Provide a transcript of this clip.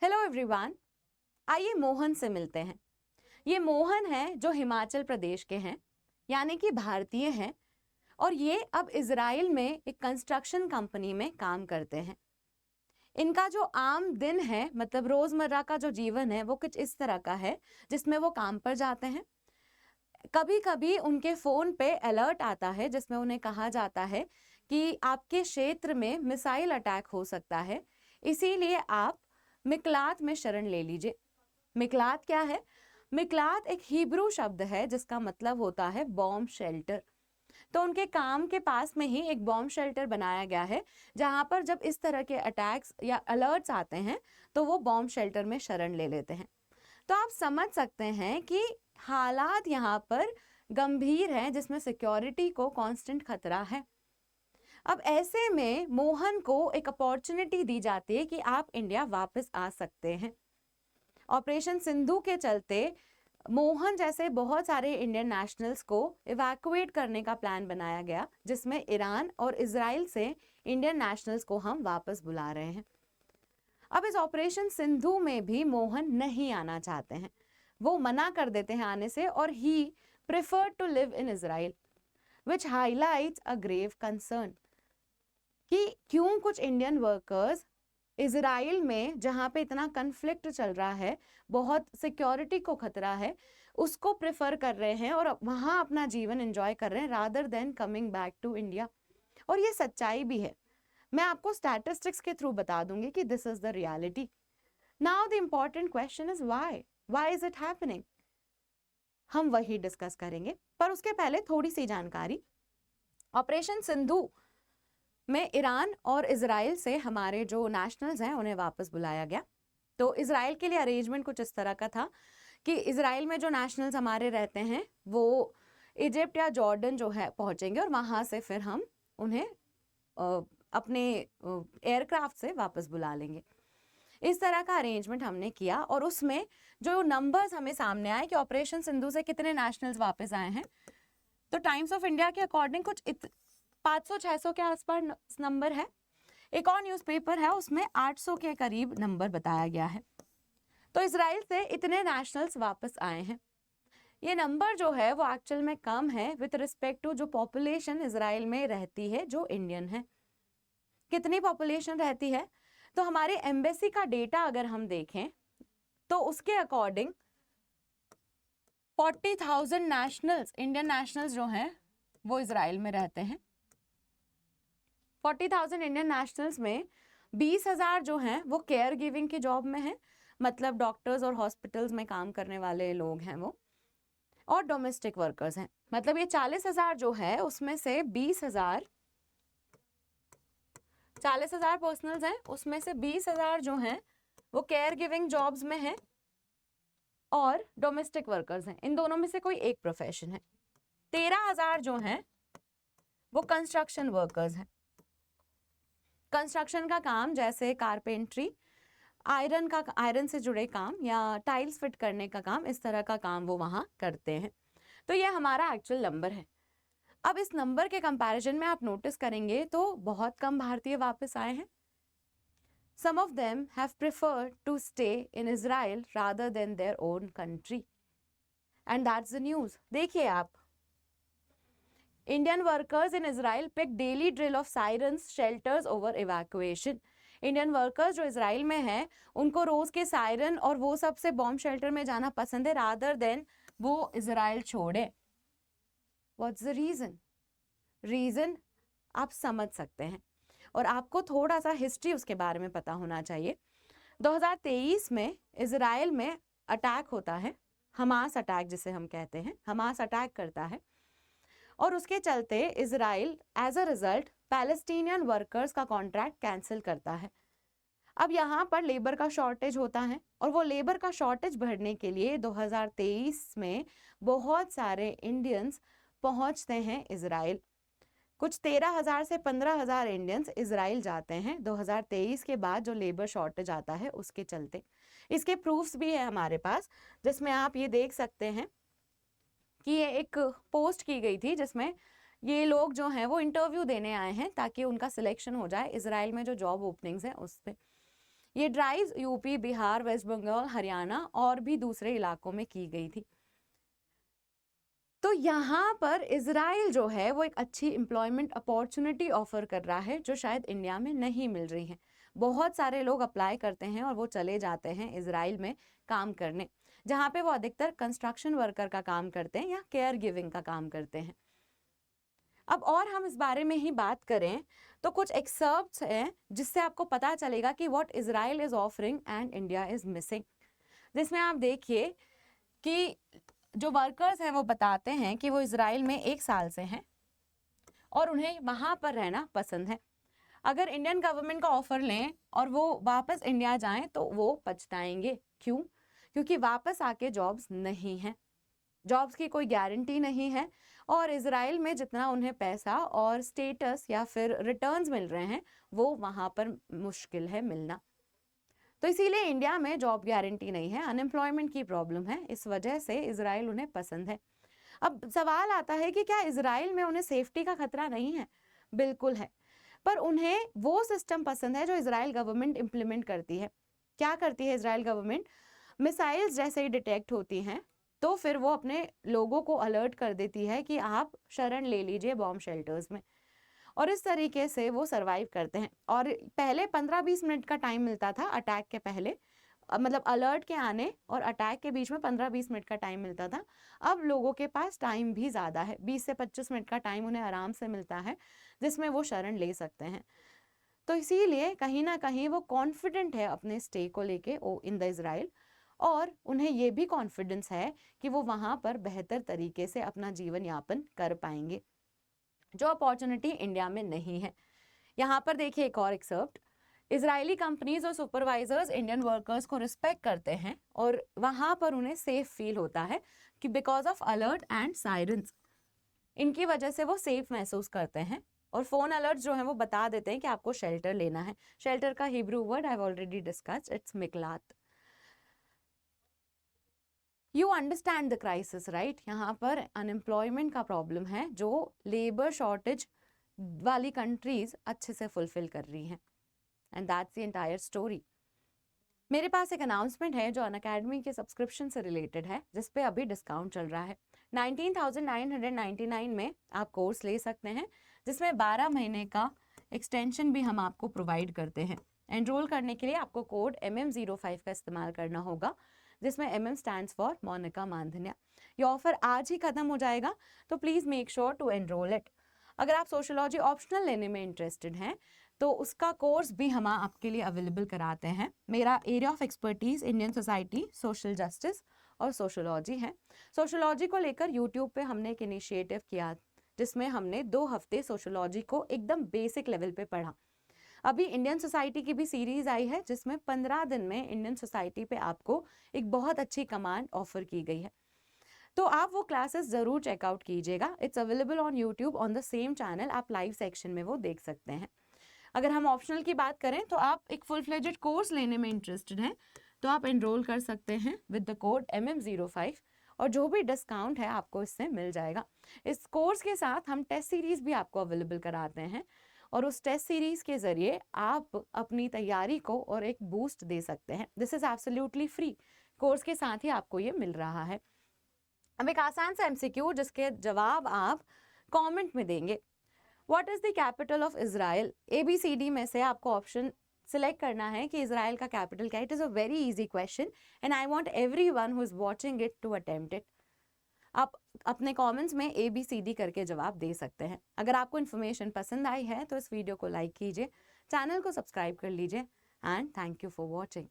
Hello everyone. आइए मोहन से मिलते हैं। ये मोहन है जो हिमाचल प्रदेश के हैं, यानी कि भारतीय हैं, और ये अब इजराइल में एक कंस्ट्रक्शन कंपनी में काम करते हैं। इनका जो आम दिन है, मतलब रोजमर्रा का जो जीवन है, वो कुछ इस तरह का है जिसमें वो काम पर जाते हैं। कभी कभी उनके फोन पे अलर्ट आता है जिसमें उन्हें कहा जाता है कि आपके क्षेत्र में मिसाइल अटैक हो सकता है, इसीलिए आप मिकलात में शरण ले लीजिए। मिकलात क्या है? मिकलात एक हिब्रू शब्द है जिसका मतलब होता है बॉम्ब शेल्टर। तो उनके काम के पास में ही एक बॉम्ब शेल्टर बनाया गया है, जहां पर जब इस तरह के अटैक्स या अलर्ट्स आते हैं तो वो बॉम्ब शेल्टर में शरण ले लेते हैं। तो आप समझ सकते हैं कि हालात यहाँ पर गंभीर हैं, जिसमें सिक्योरिटी को कांस्टेंट खतरा है। अब ऐसे में मोहन को एक अपॉर्चुनिटी दी जाती है कि आप इंडिया वापस आ सकते हैं। ऑपरेशन सिंधु के चलते मोहन जैसे बहुत सारे इंडियन नेशनल्स को इवैक्यूएट करने का प्लान बनाया गया, जिसमें ईरान और इजराइल से इंडियन नेशनल्स को हम वापस बुला रहे हैं। अब इस ऑपरेशन सिंधु में भी मोहन नहीं आना चाहते हैं, वो मना कर देते हैं आने से, और he prefer to live in Israel, which highlights a grave concern कि क्यों कुछ इंडियन वर्कर्स इजराइल में, जहां पे इतना कन्फ्लिक्ट चल रहा है, बहुत सिक्योरिटी को खतरा है, उसको प्रेफर कर रहे हैं और वहां अपना जीवन एंजॉय कर रहे हैं rather than coming back to India. और ये सच्चाई भी है। मैं आपको स्टैटिस्टिक्स के थ्रू बता दूंगी कि this is the reality. Now the important question is why is it happening. हम वही डिस्कस करेंगे, पर उसके पहले थोड़ी सी जानकारी। ऑपरेशन सिंधु में ईरान और इजराइल से हमारे जो नेशनल्स हैं उन्हें वापस बुलाया गया। तो इजराइल के लिए अरेंजमेंट कुछ इस तरह का था कि इजराइल में जो नेशनल्स हमारे रहते हैं वो इजिप्ट या जॉर्डन जो है पहुंचेंगे, और वहां से फिर हम उन्हें अपने एयरक्राफ्ट से वापस बुला लेंगे। इस तरह का अरेंजमेंट हमने किया, और उसमें जो नंबर्स हमें सामने आए कि ऑपरेशन सिंधु से कितने नेशनल्स वापस आए हैं, तो टाइम्स ऑफ इंडिया के अकॉर्डिंग कुछ 500-600 के आसपास नंबर है। एक और न्यूज़पेपर है उसमें 800 के करीब नंबर बताया गया है। तो इजराइल से इतने नेशनल्स वापस आए हैं। ये नंबर जो है वो एक्चुअल में कम है विथ रिस्पेक्ट टू जो पॉपुलेशन इजराइल में रहती है जो इंडियन है। कितनी पॉपुलेशन रहती है? तो हमारे एम्बेसी का डेटा अगर हम देखें तो उसके अकॉर्डिंग 40,000 नेशनल्स, इंडियन नेशनल्स जो हैं वो इजराइल में रहते हैं। 40,000 इंडियन नेशनल्स में 20,000 जो हैं वो केयर गिविंग की जॉब में हैं, मतलब डॉक्टर्स और हॉस्पिटल्स में काम करने वाले लोग हैं वो, और डोमेस्टिक वर्कर्स हैं। मतलब ये 40,000 जो है उसमें से 40,000 पर्सनल्स हैं, उसमें से 20,000 जो हैं वो केयर गिविंग जॉब्स में हैं और डोमेस्टिक वर्कर्स हैं। इन दोनों में से कोई एक प्रोफेशन है। 13,000 जो हैं वो कंस्ट्रक्शन वर्कर्स हैं। कंस्ट्रक्शन का काम जैसे कारपेंट्री, आयरन से जुड़े काम या टाइल्स फिट करने का काम, इस तरह का काम वो वहां करते हैं। तो ये हमारा एक्चुअल नंबर है। अब इस नंबर के कंपैरिजन में आप नोटिस करेंगे तो बहुत कम भारतीय वापस आए हैं। Some of them have preferred to stay in Israel rather than their own country. And that's the news. देखिए आप, Indian workers in Israel pick daily drill of sirens, shelters over evacuation. Indian workers जो Israel में हैं उनको रोज के siren और वो सब से बॉम्ब शेल्टर में जाना पसंद है रादर देन वो इसराइल छोड़े। What's the reason? रीजन आप समझ सकते हैं, और आपको थोड़ा सा हिस्ट्री उसके बारे में पता होना चाहिए। 2023 में इसराइल में अटैक होता है, हमास अटैक जिसे हम कहते हैं, हमास अटैक करता है, और उसके चलते Israel as a result Palestinian workers का कॉन्ट्रैक्ट कैंसिल करता है। अब यहाँ पर लेबर का शॉर्टेज होता है, और वो लेबर का शॉर्टेज भरने के लिए 2023 में बहुत सारे इंडियंस पहुंचते हैं इसराइल। कुछ 13,000 से 15,000 इंडियंस इसराइल जाते हैं 2023 के बाद जो लेबर शॉर्टेज आता है उसके चलते। इसके प्रूफ्स भी है हमारे पास, जिसमें आप ये देख सकते हैं कि ये एक पोस्ट की गई थी जिसमें ये लोग जो हैं वो इंटरव्यू देने आए हैं ताकि उनका सिलेक्शन हो जाए इसराइल में जो जॉब ओपनिंग्स हैं उस पर। ये ड्राइव्स यूपी, बिहार, वेस्ट बंगाल, हरियाणा और भी दूसरे इलाकों में की गई थी। तो यहाँ पर इजराइल जो है वो एक अच्छी एम्प्लॉयमेंट अपॉर्चुनिटी ऑफर कर रहा है जो शायद इंडिया में नहीं मिल रही है। बहुत सारे लोग अप्लाई करते हैं और वो चले जाते हैं इजराइल में काम करने, जहाँ पे वो अधिकतर कंस्ट्रक्शन वर्कर का काम करते हैं या केयर गिविंग का काम करते हैं। अब और हम इस बारे में ही बात करें तो कुछ एक्सर्प्ट्स हैं जिससे आपको पता चलेगा कि what Israel is offering and India is missing. जिसमें आप देखिए कि जो वर्कर्स हैं वो बताते हैं कि वो इजराइल में 1 साल से हैं और उन्हें वहाँ पर रहना पसंद है। अगर इंडियन गवर्नमेंट का ऑफर लें और वो वापस इंडिया जाएं तो वो पछताएंगे। क्यों? क्योंकि वापस आके जॉब्स नहीं हैं, जॉब्स की कोई गारंटी नहीं है और इजराइल में जितना उन्हें पैसा और स्टेटस या फिर रिटर्न्स मिल रहे हैं वो वहाँ पर मुश्किल है मिलना। तो इसीलिए इंडिया में जॉब गारंटी नहीं है, अनएम्प्लॉयमेंट की प्रॉब्लम है, इस वजह से इजराइल उन्हें पसंद है। अब सवाल आता है कि क्या इजराइल में उन्हें सेफ्टी का खतरा नहीं है? बिल्कुल है, पर उन्हें वो सिस्टम पसंद है जो इजराइल गवर्नमेंट इम्प्लीमेंट करती है। क्या करती है इजराइल गवर्नमेंट? मिसाइल्स जैसे ही डिटेक्ट होती हैं तो फिर वो अपने लोगों को अलर्ट कर देती है कि आप शरण ले लीजिए बॉम्ब शेल्टर्स में, और इस तरीके से वो सरवाइव करते हैं। और पहले 15-20 मिनट का टाइम मिलता था अटैक के पहले, मतलब अलर्ट के आने और अटैक के बीच में 15-20 मिनट का टाइम मिलता था। अब लोगों के पास टाइम भी ज़्यादा है, 20 से 25 मिनट का टाइम उन्हें आराम से मिलता है जिसमें वो शरण ले सकते हैं। तो इसीलिए कहीं ना कहीं वो कॉन्फिडेंट है अपने स्टे को लेके इन द इजराइल, और उन्हें ये भी कॉन्फिडेंस है कि वो वहाँ पर बेहतर तरीके से अपना जीवन यापन कर पाएंगे, जो अपॉर्चुनिटी इंडिया में नहीं है। यहाँ पर देखिए एक और एक्सर्प्ट, इजरायली कंपनीज और सुपरवाइजर्स इंडियन वर्कर्स को रिस्पेक्ट करते हैं और वहाँ पर उन्हें सेफ फील होता है कि because of alert and sirens, इनकी वजह से वो सेफ महसूस करते हैं। और फोन अलर्ट जो है वो बता देते हैं कि आपको शेल्टर लेना है। शेल्टर का Hebrew word I have already discussed, it's मिकलात। You understand the crisis right? यहाँ पर अनएम्प्लॉयमेंट का प्रॉब्लम है जो लेबर शॉर्टेज वाली कंट्रीज अच्छे से फुलफिल कर रही हैं, and that's the entire story. मेरे पास एक अनाउंसमेंट है जो अनअकैडमी के सब्सक्रिप्शन से रिलेटेड है, जिस पे अभी डिस्काउंट चल रहा है। 19,999 में आप कोर्स ले सकते हैं, जिसमें 12 महीने का एक्सटेंशन भी हम आपको प्रोवाइड करते हैं। एनरोल करने के लिए आपको कोड MM05 का इस्तेमाल करना होगा, जिसमें MM stands for Monika Mandhana. ये ऑफर आज ही खत्म हो जाएगा, तो please make sure to enroll it. अगर आप सोशोलॉजी ऑप्शनल लेने में इंटरेस्टेड हैं तो उसका कोर्स भी हम आपके लिए अवेलेबल कराते हैं। मेरा area of expertise Indian society, social justice और सोशोलॉजी है। सोशोलॉजी को लेकर यूट्यूब पे हमने एक इनिशिएटिव किया जिसमें हमने 2 हफ्ते सोशोलॉजी को एकदम बेसिक लेवल पे पढ़ा। अभी इंडियन सोसाइटी की भी सीरीज आई है जिसमें 15 दिन में इंडियन सोसाइटी पे आपको एक बहुत अच्छी कमांड ऑफर की गई है, तो आप वो क्लासेस ज़रूर चेकआउट कीजिएगा। It's available on YouTube on the same channel, आप लाइव सेक्शन में वो देख सकते हैं। अगर हम ऑप्शनल की बात करें तो आप एक फुल फ्लेजेड कोर्स लेने में इंटरेस्टेड हैं तो आप एनरोल कर सकते हैं विद द कोड MM05, और जो भी डिस्काउंट है आपको इससे मिल जाएगा। इस कोर्स के साथ हम टेस्ट सीरीज भी आपको अवेलेबल कराते हैं और उस टेस्ट सीरीज के जरिए आप अपनी तैयारी को और एक बूस्ट दे सकते हैं। This is absolutely free, course के साथ ही आपको ये मिल रहा है। अब एक आसान सा MCQ जिसके जवाब आप कमेंट में देंगे। What is the capital of Israel? ABCD में से आपको ऑप्शन सिलेक्ट करना है कि इजराइल का कैपिटल क्या है। It is a very easy question and I want everyone who is watching it to attempt it. आप अपने कमेंट्स में ABCD करके जवाब दे सकते हैं। अगर आपको इन्फॉर्मेशन पसंद आई है तो इस वीडियो को लाइक कीजिए, चैनल को सब्सक्राइब कर लीजिए, and thank you for watching.